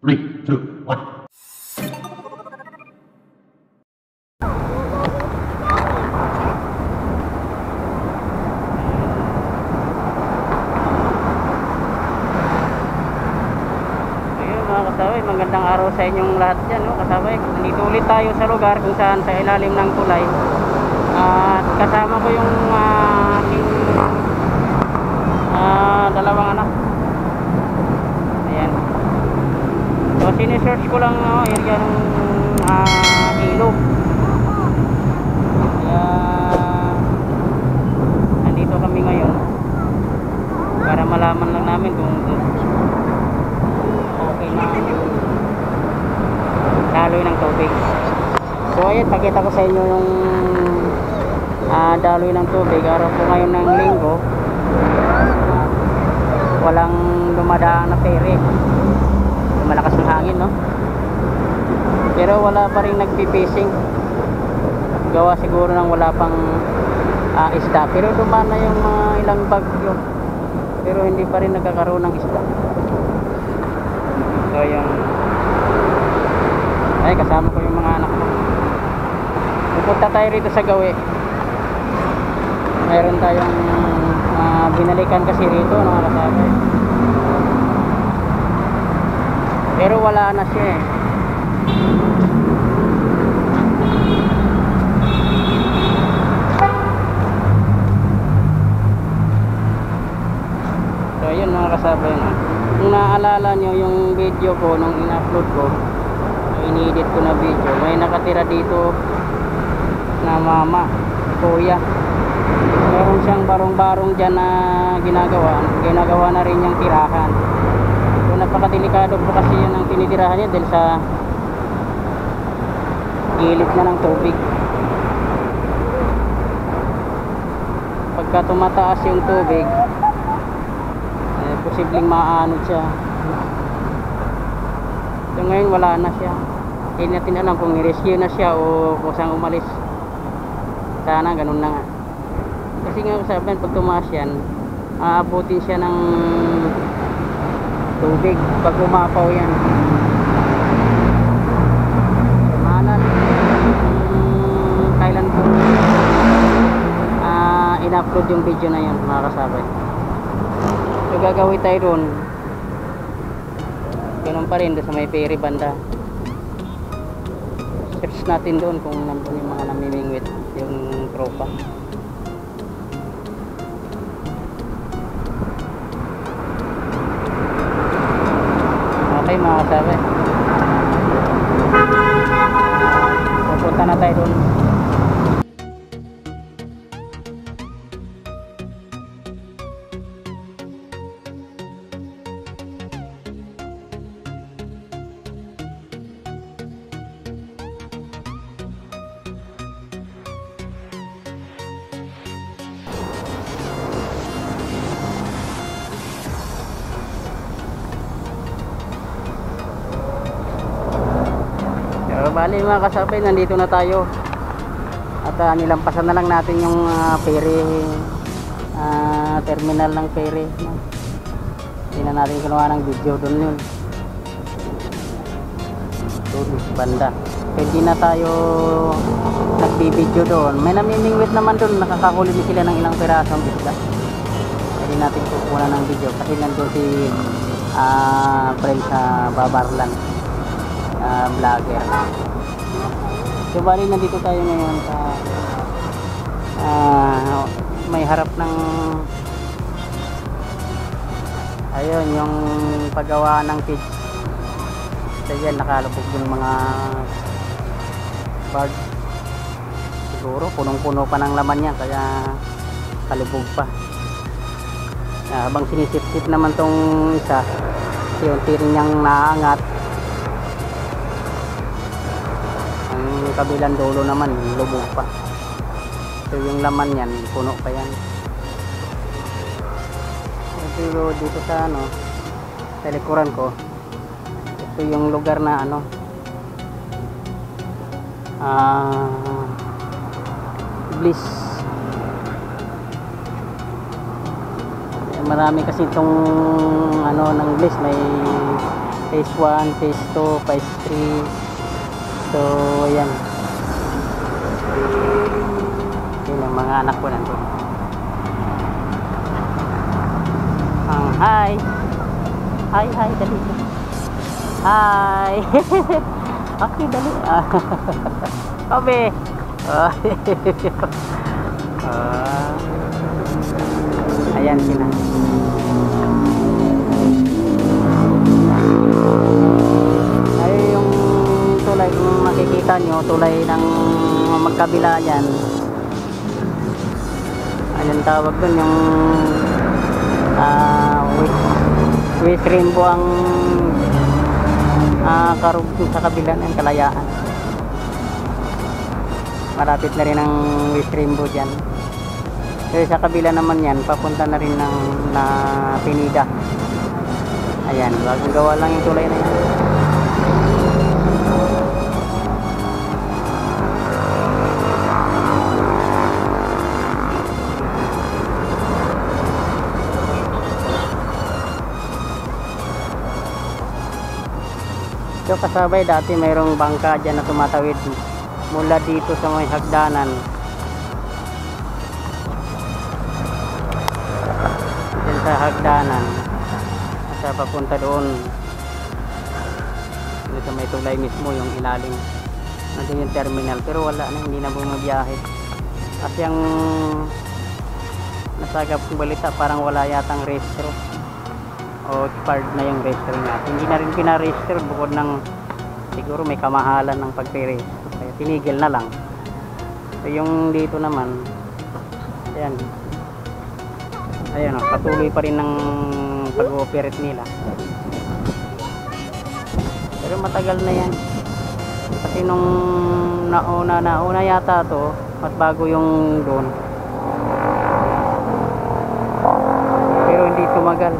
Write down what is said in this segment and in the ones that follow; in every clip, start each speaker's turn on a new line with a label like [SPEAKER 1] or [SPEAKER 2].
[SPEAKER 1] Three, two, one.
[SPEAKER 2] Kasabay, magandang araw sa inyong lahat dyan, no? Kasabay, nandito ulit tayo sa lugar kung saan sa ilalim ng tulay. At kasama ko yung aking dalawang anak. Ayan. So sinesearch ko lang area ng ilog. Kaya nandito kami ngayon para malaman lang namin kung okay na daloy ng tubig. So ayun, pakita ko sa inyo yung daloy ng tubig. Araw po ngayon ng linggo, walang dumadaan na feri, malakas ng hangin, no? Pero wala pa rin nagpipishing, gawa siguro ng wala pang isda. Pero dumaan na yung ilang bagyo, pero hindi pa rin nagkakaroon ng isda. So yung ay kasama ko yung mga anak ko. Pupunta tayo rito sa Gawi. Mayroon tayong binalikan kasi rito, no, kasabay. Pero wala na siya eh. So yun mga kasabay, no? Kung naaalala nyo yung video ko nung in-upload ko, ini-edit ko na video, may nakatira dito na mama, kuya. Meron siyang barong-barong dyan na ginagawa na rin yung tirahan. So napakadelikado po kasi yun ang tinitirahan niya dahil sa gilid na ng tubig. Pagka tumataas yung tubig, posibleng maanod siya. So ngayon wala na siya. Hindi natin alam kung i-rescue na siya o kung saan umalis. Sana ganun na nga. Kasi nga sabihin, pag tumaas yan, aabutin siya ng tubig pag umapaw yan. Mahalan kailan po in-upload yung video na yan, mga kasabay. So gagawin tayo doon, ganun pa rin doon sa may ferry banda. Search natin doon kung nandun yung mga namimingwit, yung tropa. Okay mga kasabay, pupunta na tayo doon. Bali mga kasabay, nandito na tayo at nilampasan na lang natin yung ferry, terminal ng ferry. Hindi na natin kinuha ng video doon yun, doon banda. Hindi na tayo nagbibideo doon. May namimingwit naman doon, nakakahuli din sila ng ilang pirasong isda. Hindi natin kukuha ng video kasi nandun si friend sa Babarlan, vlogger. So bali nandito tayo ngayon sa may harap ng ayun yung paggawa ng pitch. So yan, nakalubog yung mga bag. Siguro punong-puno pa ng laman yan kaya kalubog pa. Habang sinisip-sip naman tong isa, yung tiring niyang naangat, kabilang dulo naman lubog pa. So yung laman yan puno pa yan. Pero dito sa sa likuran ko, ito yung lugar na Bliss. Marami kasi itong ng Bliss, may phase 1, phase 2, phase 3. So ayan, yun ang mga anak ko nandun. Hi, hi, dali. Hi. Okay, dali. Kabe. Ayan sila. Ay, yung tulay, kung makikita nyo, tulay ng magkabila yan. Anong tawag dun, yung West Rainbow ang karugtong sa kabila ng Kalayaan. Malapit na rin ang West Rainbow dyan. Kasi sa kabila naman yan, papunta na rin ng Pinida. Ayan, bagong gawa lang yung tulay na yan. So kasabay, dati mayroong bangka dyan na tumatawid mula dito sa may hagdanan. Dyan sa hagdanan at papunta doon. Dito may tulay mismo yung ilalim. Nandun yung terminal, pero wala na, hindi na bumabiyahe. At yung nasagap kong balita, parang wala yatang restro o expired na yung registro nga. Hindi na rin pina-register bukod ng siguro may kamahalan ng pagpe-register, kaya tinigil na lang. So yung dito naman, ayan, patuloy pa rin ng pag-ooperate nila, pero matagal na yan kasi nung nauna yata to at bago yung doon, pero hindi tumagal.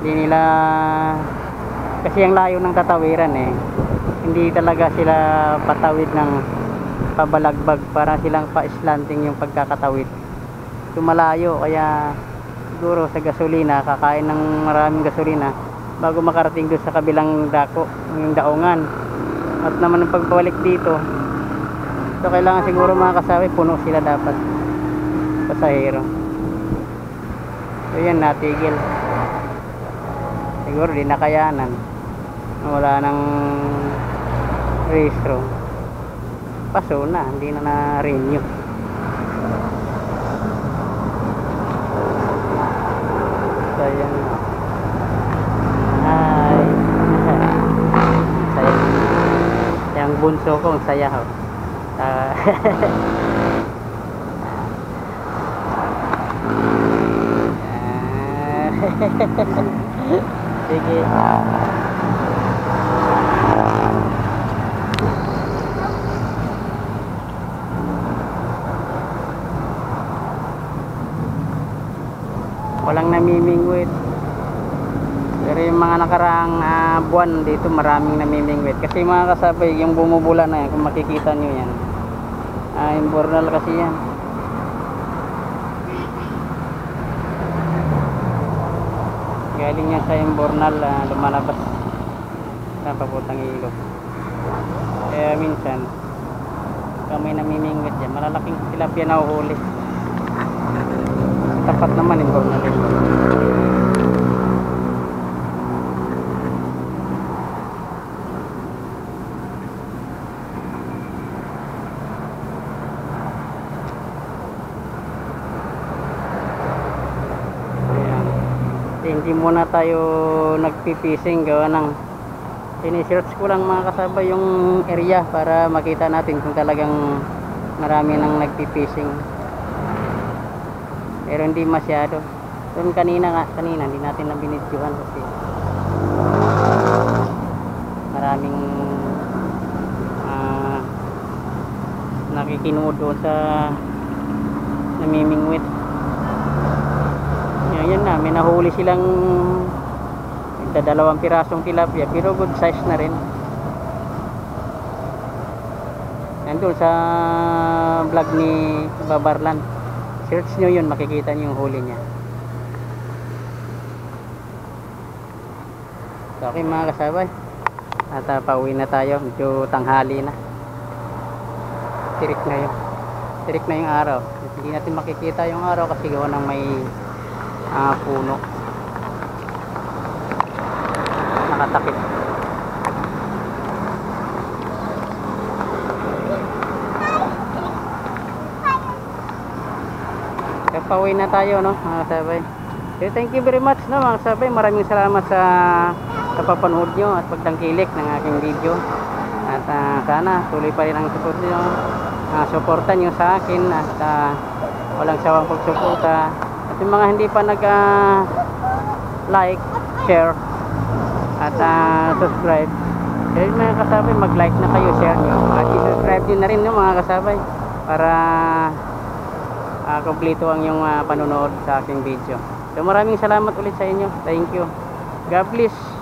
[SPEAKER 2] Hindi nila, kasi ang layo ng tatawiran hindi talaga sila patawid ng pabalagbag, para silang pa-slanting yung pagkakatawid. Malayo, kaya siguro sa gasolina, kakain ng maraming gasolina bago makarating doon sa kabilang dako, yung daungan. At naman ang pagbalik dito, so kailangan siguro mga kasawi, puno sila dapat pasahero. So yan, natigil. Siguro di nakayanan, wala nang rehistro, paso na, hindi na na-renew. So yan, hi. Saya, yung bunso ko ang saya ho. Sige. Walang namimingwit. Pero yung mga nakaraang buwan dito, maraming namimingwit. Kasi mga kasabay, yung bumubula na yan, kung makikita nyo yan, yung bornal kasi yan. Galing yan sa Imbornal, lumalabas sa papuntang ilog. Kaya minsan may namimingwit dyan, malalaking tilapia na uhuli. Tapat naman Imbornal. Hindi muna tayo nagpipising, gawa ng sinisearch ko lang mga kasabay yung area para makita natin kung talagang marami nang nagpipising, pero hindi masyado. Doon kanina hindi natin nabinidyohan kasi maraming nakikinuod doon sa namimingwit. Yan na, may nahuli silang 2 pirasong tilapia, pero good size na rin. Nandun sa vlog ni Babarlan, search nyo yun, makikita nyo yung huli niya. So okay mga kasabay, at pauwi na tayo, medyo tanghali na. Tirik na yung araw. Hindi natin makikita yung araw kasi gawa ng may puno nakatakip. Kaya pauwi na tayo, no mga kasabay. Okay, thank you very much, no mga kasabay. Maraming salamat sa papanood nyo at pagtangkilik ng aking video. At sana tuloy pa rin ang support nyo, suporta nyo sa akin. At walang sawang pagsuporta. At yung mga hindi pa nag like, share at subscribe, kaya mga kasabay, mag like na kayo, share nyo at subscribe nyo na rin, no mga kasabay, para kompleto ang yung panonood sa aking video. So maraming salamat ulit sa inyo. Thank you. God bless.